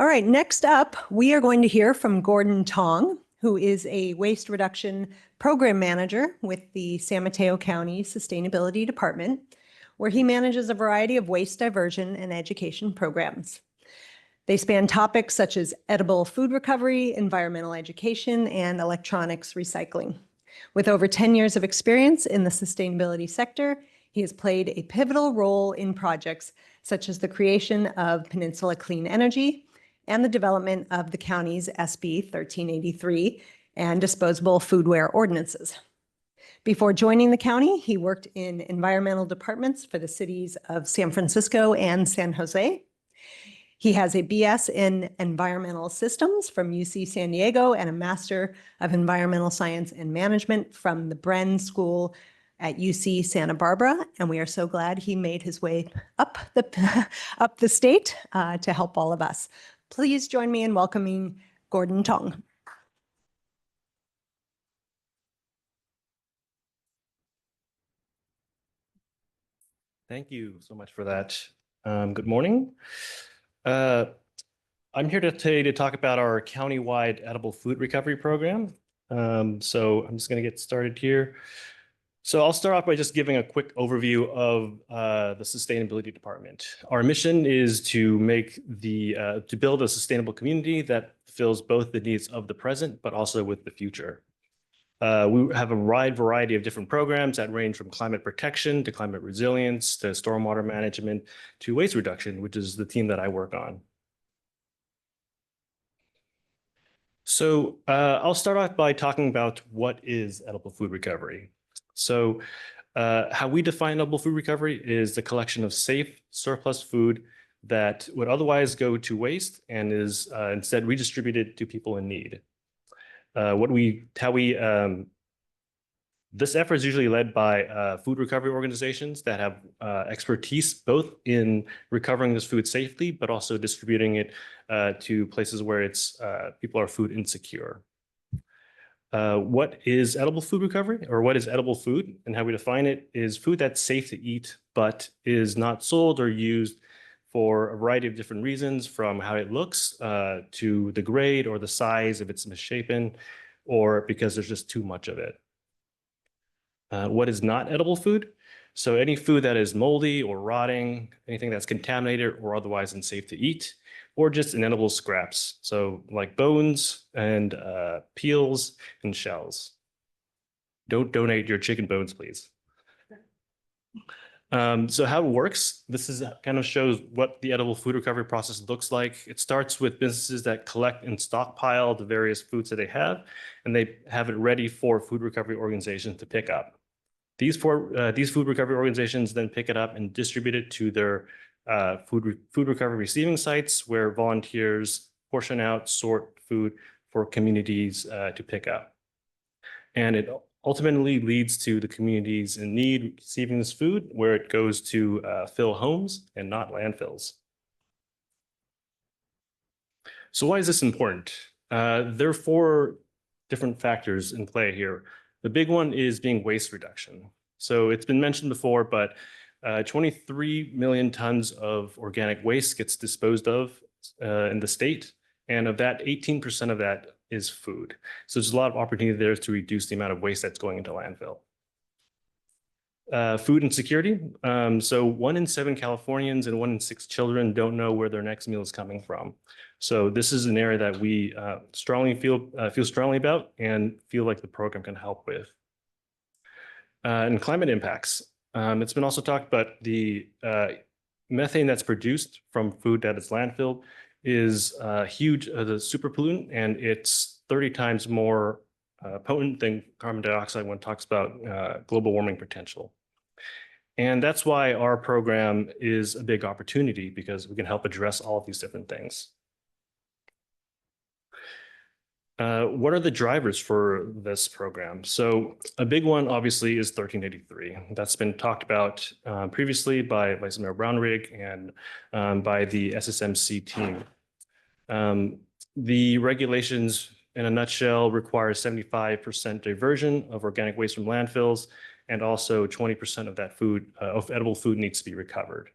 right, next up, we are going to hear from Gordon Tong, who is a waste reduction program manager with the San Mateo County Sustainability Department, where he manages a variety of waste diversion and education programs. They span topics such as edible food recovery, environmental education, and electronics recycling. With over 10 years of experience in the sustainability sector, he has played a pivotal role in projects such as the creation of Peninsula Clean Energy and the development of the county's SB 1383 and disposable foodware ordinances. Before joining the county, he worked in environmental departments for the cities of San Francisco and San Jose. He has a BS in Environmental Systems from UC San Diego and a Master of Environmental Science and Management from the Bren School at UC Santa Barbara. And we are so glad he made his way up the state to help all of us. Please join me in welcoming Gordon Tong. Thank you so much for that. Good morning. I'm here today to talk about our countywide edible food recovery program. So I'm just going to get started here. So I'll start off by just giving a quick overview of the sustainability department. Our mission is to build a sustainable community that fulfills both the needs of the present, but also with the future. We have a wide variety of different programs that range from climate protection to climate resilience to stormwater management to waste reduction, which is the team that I work on. So I'll start off by talking about what is edible food recovery. So how we define edible food recovery is the collection of safe surplus food that would otherwise go to waste and is instead redistributed to people in need. This effort is usually led by food recovery organizations that have expertise both in recovering this food safely, but also distributing it to places where people are food insecure. What is edible food recovery, or what is edible food, and how we define it is food that's safe to eat, but is not sold or used for a variety of different reasons, from how it looks to the grade or the size if it's misshapen, or because there's just too much of it. What is not edible food? So any food that is moldy or rotting, anything that's contaminated or otherwise unsafe to eat, or just inedible scraps. So like bones and peels and shells. Don't donate your chicken bones, please. So how it works, this kind of shows what the edible food recovery process looks like. It starts with businesses that collect and stockpile the various foods that they have, and they have it ready for food recovery organizations to pick up. These food recovery organizations then pick it up and distribute it to their food recovery receiving sites, where volunteers portion out, sort food for communities to pick up. And it ultimately leads to the communities in need receiving this food, where it goes to fill homes and not landfills. So why is this important? There are 4 different factors in play here. The big one is being waste reduction. So it's been mentioned before, but 23 million tons of organic waste gets disposed of in the state. And of that, 18% of that is food. So there's a lot of opportunity there to reduce the amount of waste that's going into landfill. Food insecurity. So 1 in 7 Californians and 1 in 6 children don't know where their next meal is coming from. So this is an area that we feel strongly about and feel like the program can help with. And climate impacts. It's been also talked about the methane that's produced from food that is landfilled is huge, the super pollutant, and it's 30 times more potent than carbon dioxide when it talks about global warming potential. And that's why our program is a big opportunity, because we can help address all of these different things. What are the drivers for this program? So a big one, obviously, is 1383. That's been talked about previously by Vice-Mayor Brownrigg and by the SSMC team. The regulations, in a nutshell, require 75% diversion of organic waste from landfills, and also 20% of that food, of edible food, needs to be recovered.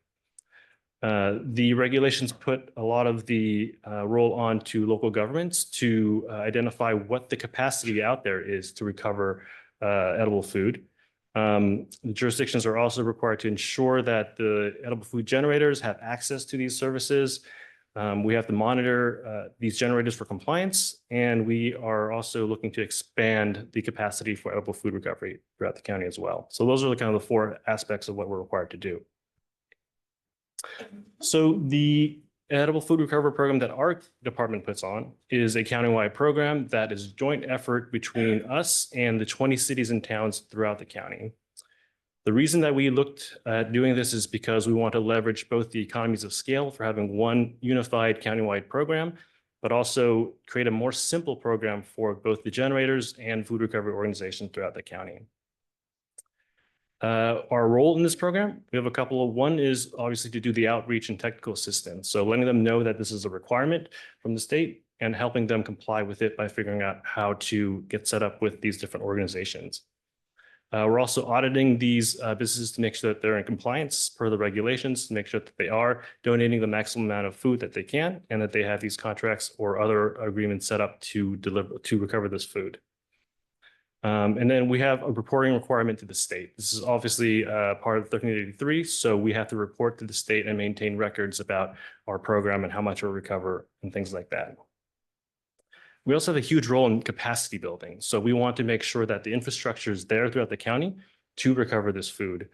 The regulations put a lot of the role on to local governments to identify what the capacity out there is to recover edible food. The jurisdictions are also required to ensure that the edible food generators have access to these services. We have to monitor these generators for compliance, and we are also looking to expand the capacity for edible food recovery throughout the county as well. So those are the kind of the four aspects of what we're required to do. So the edible food recovery program that our department puts on is a countywide program that is a joint effort between us and the 20 cities and towns throughout the county. The reason that we looked at doing this is because we want to leverage both the economies of scale for having one unified countywide program, but also create a more simple program for both the generators and food recovery organizations throughout the county. Our role in this program, we have a couple of, one is obviously to do the outreach and technical assistance. So letting them know that this is a requirement from the state and helping them comply with it by figuring out how to get set up with these different organizations. We're also auditing these businesses to make sure that they're in compliance per the regulations, to make sure that they are donating the maximum amount of food that they can, and that they have these contracts or other agreements set up to recover this food. And then we have a reporting requirement to the state. This is obviously part of 1383, so we have to report to the state and maintain records about our program and how much we recover and things like that. We also have a huge role in capacity building. So we want to make sure that the infrastructure is there throughout the county to recover this food.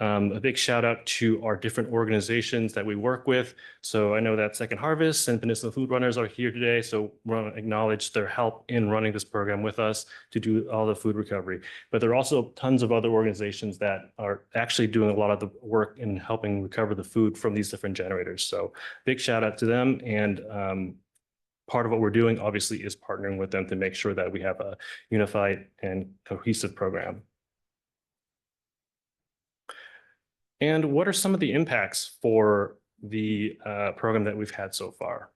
A big shout out to our different organizations that we work with. So I know that Second Harvest and Peninsula Food Runners are here today. So we want to acknowledge their help in running this program with us to do all the food recovery. But there are also tons of other organizations that are actually doing a lot of the work in helping recover the food from these different generators. So big shout out to them. And part of what we're doing obviously is partnering with them to make sure that we have a unified and cohesive program. And what are some of the impacts for the program that we've had so far?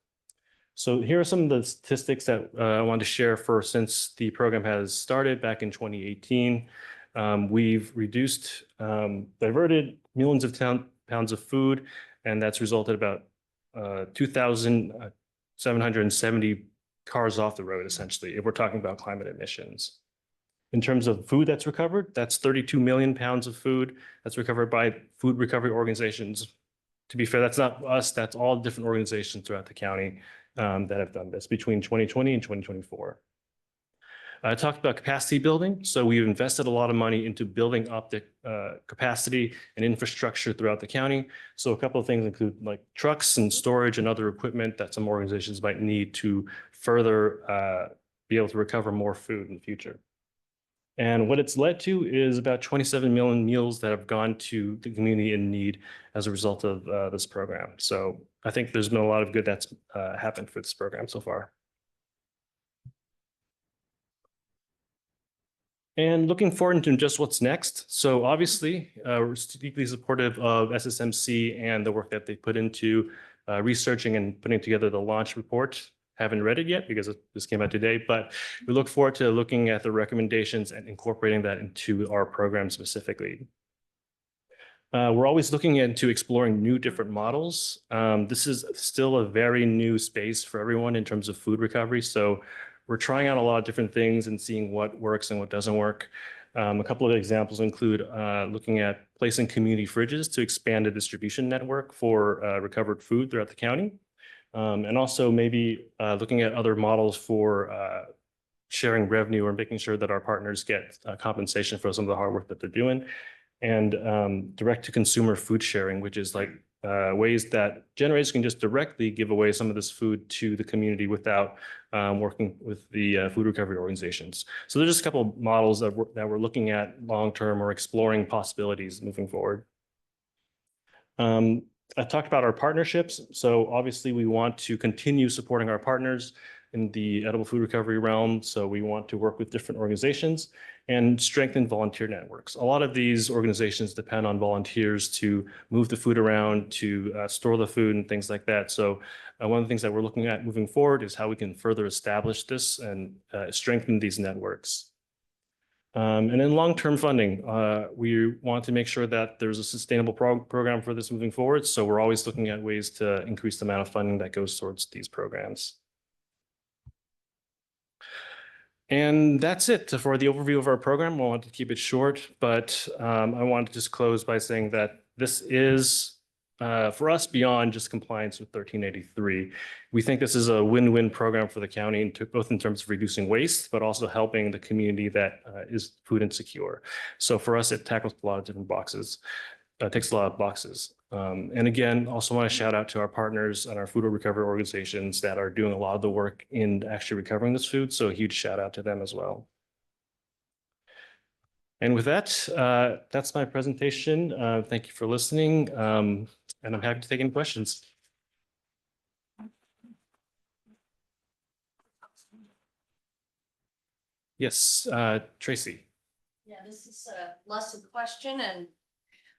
So here are some of the statistics that I wanted to share for since the program has started back in 2018. We've reduced, diverted millions of pounds of food, and that's resulted about 2,770 cars off the road, essentially, if we're talking about climate emissions. In terms of food that's recovered, that's 32 million pounds of food that's recovered by food recovery organizations. To be fair, that's not us, that's all different organizations throughout the county that have done this between 2020 and 2024. I talked about capacity building. So we've invested a lot of money into building up the capacity and infrastructure throughout the county. So a couple of things include like trucks and storage and other equipment that some organizations might need to further be able to recover more food in the future. And what it's led to is about 27 million meals that have gone to the community in need as a result of this program. So I think there's been a lot of good that's happened for this program so far. And looking forward into just what's next. So obviously, we're deeply supportive of SSMC and the work that they put into researching and putting together the launch report. Haven't read it yet because this came out today, but we look forward to looking at the recommendations and incorporating that into our program specifically. We're always looking into exploring new different models. This is still a very new space for everyone in terms of food recovery. So we're trying out a lot of different things and seeing what works and what doesn't work. A couple of examples include looking at placing community fridges to expand a distribution network for recovered food throughout the county. And also maybe looking at other models for sharing revenue or making sure that our partners get compensation for some of the hard work that they're doing. And direct to consumer food sharing, which is like ways that generators can just directly give away some of this food to the community without working with the food recovery organizations. So there's just a couple of models that we're looking at long-term or exploring possibilities moving forward. I talked about our partnerships. So obviously we want to continue supporting our partners in the edible food recovery realm. So we want to work with different organizations and strengthen volunteer networks. A lot of these organizations depend on volunteers to move the food around, to store the food and things like that. So one of the things that we're looking at moving forward is how we can further establish this and strengthen these networks. And then long-term funding, we want to make sure that there's a sustainable program for this moving forward. So we're always looking at ways to increase the amount of funding that goes towards these programs. And that's it for the overview of our program. I want to keep it short, but I want to just close by saying that this is, for us, beyond just compliance with 1383. We think this is a win-win program for the county, both in terms of reducing waste, but also helping the community that is food insecure. So for us, it tackles a lot of different boxes. Ticks a lot of boxes. And again, also want to shout out to our partners and our food recovery organizations that are doing a lot of the work in actually recovering this food. So a huge shout out to them as well. And with that, that's my presentation. Thank you for listening. And I'm happy to take any questions. Yes, Tracy. Yeah, this is less a question and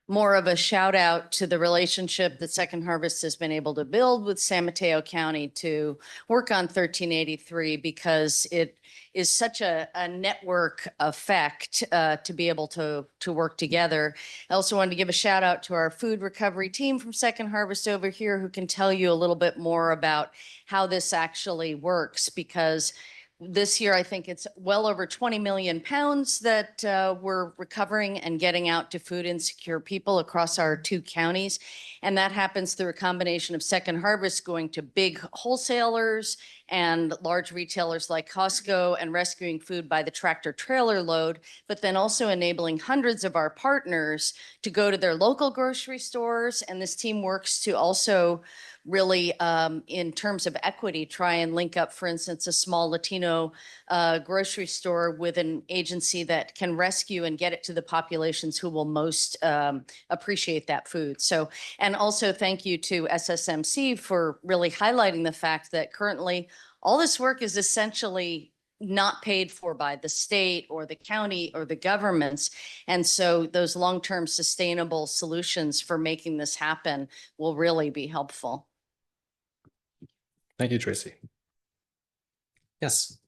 more of a shout out to the relationship that Second Harvest has been able to build with San Mateo County to work on 1383, because it is such a network effect to be able to work together. I also wanted to give a shout out to our food recovery team from Second Harvest over here, who can tell you a little bit more about how this actually works, because this year, I think it's well over 20 million pounds that we're recovering and getting out to food insecure people across our 2 counties. And that happens through a combination of Second Harvest going to big wholesalers and large retailers like Costco and rescuing food by the tractor trailer load, but then also enabling hundreds of our partners to go to their local grocery stores. And this team works to also really, in terms of equity, try and link up, for instance, a small Latino grocery store with an agency that can rescue and get it to the populations who will most appreciate that food. So, and also thank you to SSMC for really highlighting the fact that currently all this work is essentially not paid for by the state or the county or the governments. And so those long-term sustainable solutions for making this happen will really be helpful. Thank you, Tracy. Yes.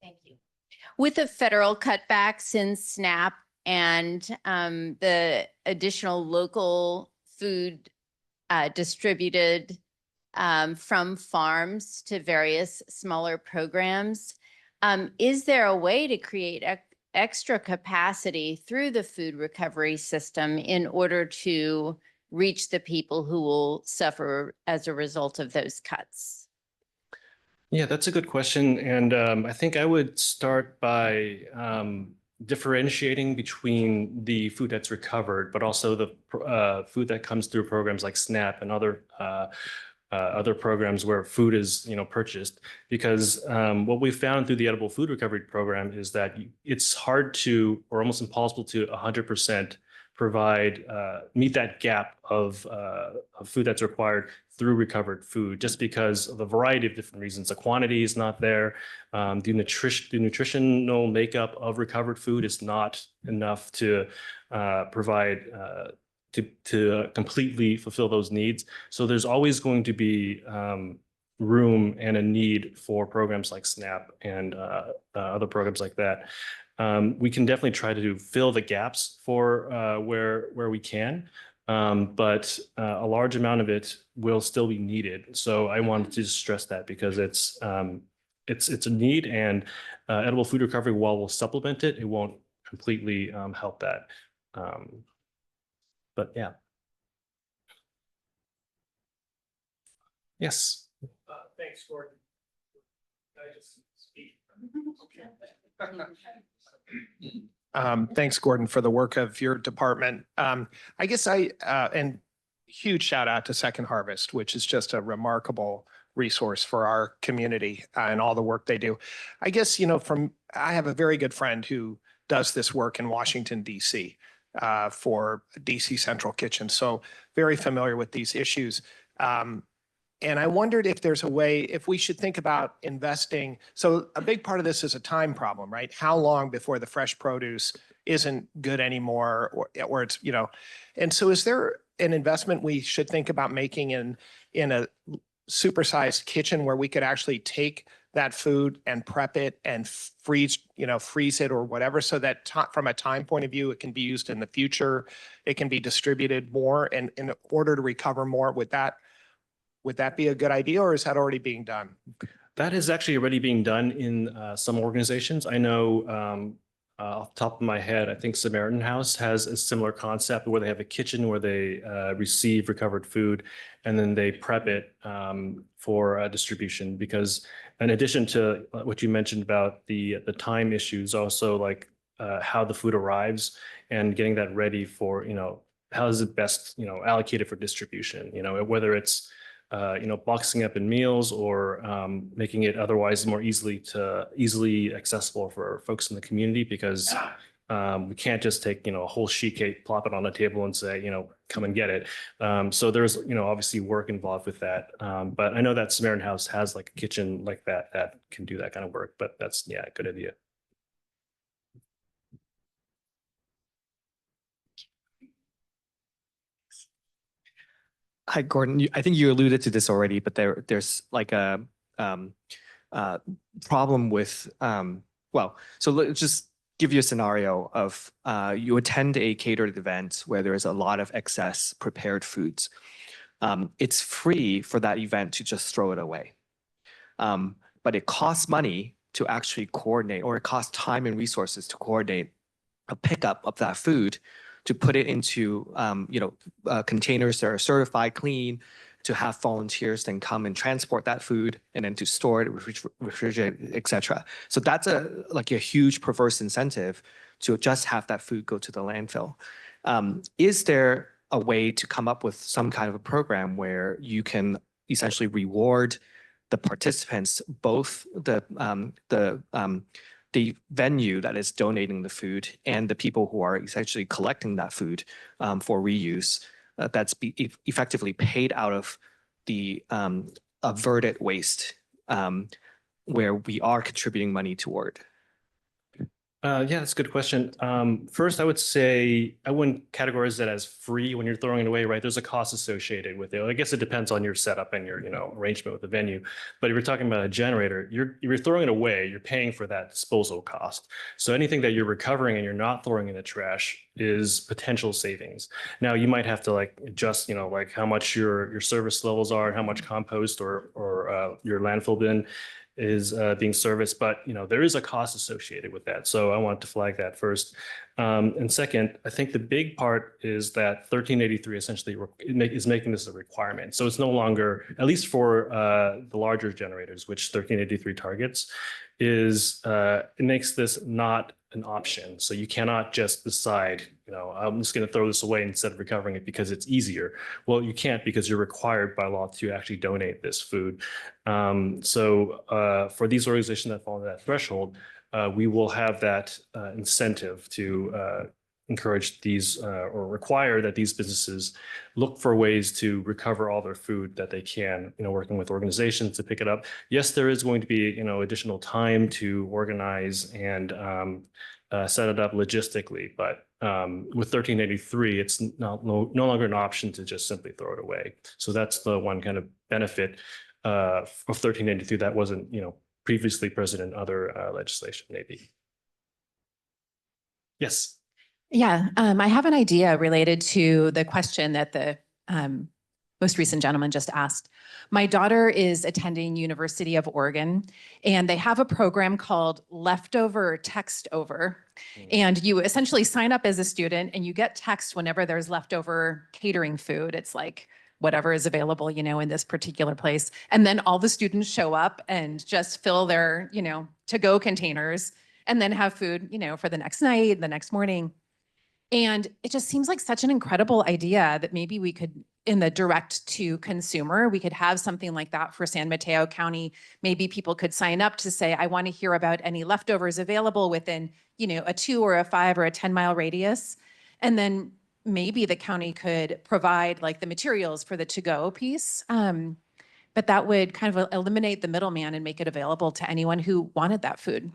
Thank you. With the federal cutbacks in SNAP and the additional local food distributed from farms to various smaller programs, is there a way to create extra capacity through the food recovery system in order to reach the people who will suffer as a result of those cuts? Yeah, that's a good question. And I think I would start by differentiating between the food that's recovered, but also the food that comes through programs like SNAP and other programs where food is, purchased. Because what we found through the edible food recovery program is that it's hard to, or almost impossible to 100% provide, meet that gap of food that's required through recovered food, just because of a variety of different reasons. The quantity is not there. The nutritional makeup of recovered food is not enough to provide to completely fulfill those needs. So there's always going to be room and a need for programs like SNAP and other programs like that. We can definitely try to fill the gaps for where we can, but a large amount of it will still be needed. So I wanted to stress that, because it's a need, and edible food recovery, while we'll supplement it, it won't completely help that. But yeah. Yes. Thanks, Gordon. Can I just speak? Thanks, Gordon, for the work of your department. I guess and huge shout out to Second Harvest, which is just a remarkable resource for our community and all the work they do. I guess, I have a very good friend who does this work in Washington, D.C. For DC Central Kitchen. So very familiar with these issues. And I wondered if there's a way, if we should think about investing. So a big part of this is a time problem, right? How long before the fresh produce isn't good anymore, or it's, and so is there an investment we should think about making in a supersized kitchen where we could actually take that food and prep it and freeze it or whatever, so that from a time point of view, it can be used in the future. It can be distributed more, and in order to recover more, would that be a good idea, or is that already being done? That is actually already being done in some organizations. I know off the top of my head, I think Samaritan House has a similar concept where they have a kitchen where they receive recovered food and then they prep it for distribution. Because in addition to what you mentioned about the time issues, also like how the food arrives and getting that ready for, how is it best, allocated for distribution, whether it's boxing up in meals or making it otherwise more easily accessible for folks in the community, because we can't just take, a whole sheet cake, plop it on the table and say, come and get it. So there's, obviously work involved with that. But I know that Samaritan House has like a kitchen like that can do that kind of work, but that's, yeah, a good idea. Hi, Gordon. I think you alluded to this already, but there's like a problem with, so let's just give you a scenario of you attend a catered event where there's a lot of excess prepared foods. It's free for that event to just throw it away. But it costs money to actually coordinate, or it costs time and resources to coordinate a pickup of that food, to put it into containers that are certified clean, to have volunteers then come and transport that food, and then to store it, refrigerate, et cetera. So that's a huge perverse incentive to just have that food go to the landfill. Is there a way to come up with some kind of a program where you can essentially reward the participants, both the venue that is donating the food and the people who are essentially collecting that food for reuse, that's effectively paid out of the averted waste, where we are contributing money toward? Yeah, that's a good question. First, I would say I wouldn't categorize that as free when you're throwing it away, right? There's a cost associated with it. I guess it depends on your setup and your, arrangement with the venue. But if you're talking about a generator, if you're throwing it away, you're paying for that disposal cost. So anything that you're recovering and you're not throwing in the trash is potential savings. Now you might have to adjust, how much your service levels are, and how much compost or your landfill bin is being serviced, but there is a cost associated with that. So I wanted to flag that first. And second, I think the big part is that 1383 essentially is making this a requirement. So it's no longer, at least for the larger generators, which 1383 targets, it makes this not an option. So you cannot just decide, I'm just going to throw this away instead of recovering it because it's easier. Well, you can't, because you're required by law to actually donate this food. So for these organizations that fall into that threshold, we will have that incentive to encourage these or require that these businesses look for ways to recover all their food that they can, working with organizations to pick it up. Yes, there is going to be, additional time to organize and set it up logistically, but with 1383, it's no longer an option to just simply throw it away. So that's the one kind of benefit of 1383 that wasn't, previously present in other legislation, maybe. Yes. Yeah, I have an idea related to the question that the most recent gentleman just asked. My daughter is attending University of Oregon, and they have a program called Leftover Text Over. And you essentially sign up as a student and you get text whenever there's leftover catering food. It's like whatever is available, in this particular place. And then all the students show up and just fill their, to-go containers and then have food, for the next night, the next morning. And it just seems like such an incredible idea that maybe we could, in the direct to consumer, we could have something like that for San Mateo County. Maybe people could sign up to say, I want to hear about any leftovers available within, a 2 or a 5 or a 10-mile radius. And then maybe the county could provide the materials for the to-go piece. But that would kind of eliminate the middleman and make it available to anyone who wanted that food.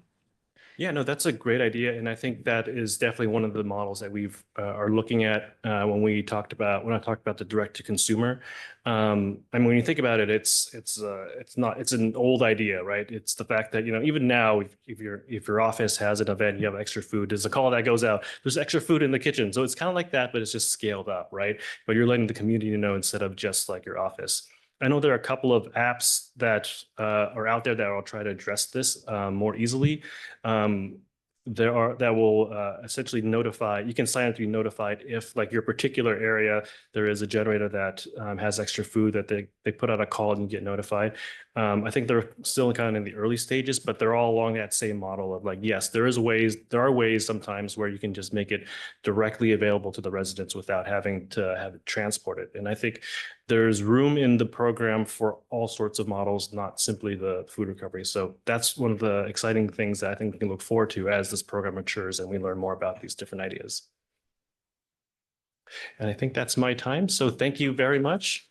Yeah, no, that's a great idea. And I think that is definitely one of the models that we've are looking at when I talked about the direct to consumer. I mean, when you think about it, it's an old idea, right? It's the fact that, even now, if your office has an event, you have extra food, there's a call that goes out, there's extra food in the kitchen. So it's kind of like that, but it's just scaled up, right? But you're letting the community know instead of just like your office. I know there are a couple of apps that are out there that will try to address this more easily. That will essentially notify, you can sign up to be notified if like your particular area, there is a generator that has extra food that they put out a call and you get notified. I think they're still kind of in the early stages, but they're all along that same model of like, yes, there are ways sometimes where you can just make it directly available to the residents without having to have it transported. And I think there's room in the program for all sorts of models, not simply the food recovery. So that's one of the exciting things that I think we can look forward to as this program matures and we learn more about these different ideas. And I think that's my time. So thank you very much.